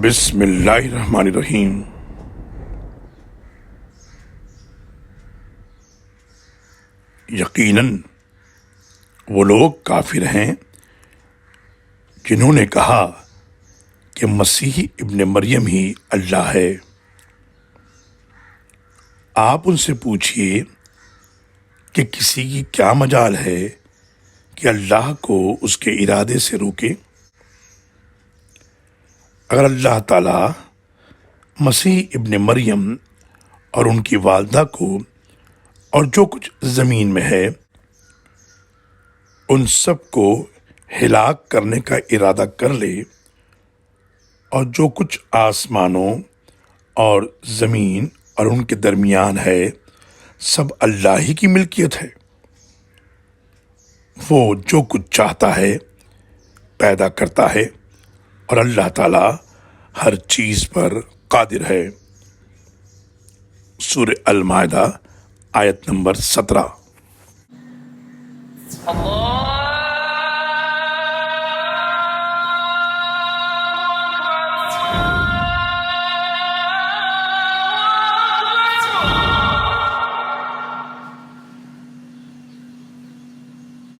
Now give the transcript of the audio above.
بسم اللہ الرحمن الرحیم۔ یقیناً وہ لوگ کافر ہیں جنہوں نے کہا کہ مسیح ابن مریم ہی اللہ ہے۔ آپ ان سے پوچھئے کہ کسی کی کیا مجال ہے کہ اللہ کو اس کے ارادے سے روکے؟ اگر اللہ تعالیٰ مسیح ابن مریم اور ان کی والدہ کو اور جو کچھ زمین میں ہے ان سب کو ہلاک کرنے کا ارادہ کر لے، اور جو کچھ آسمانوں اور زمین اور ان کے درمیان ہے سب اللہ ہی کی ملکیت ہے، وہ جو کچھ چاہتا ہے پیدا کرتا ہے، اور اللہ تعالیٰ ہر چیز پر قادر ہے۔ سورہ المائدہ آیت نمبر 17۔ اللہ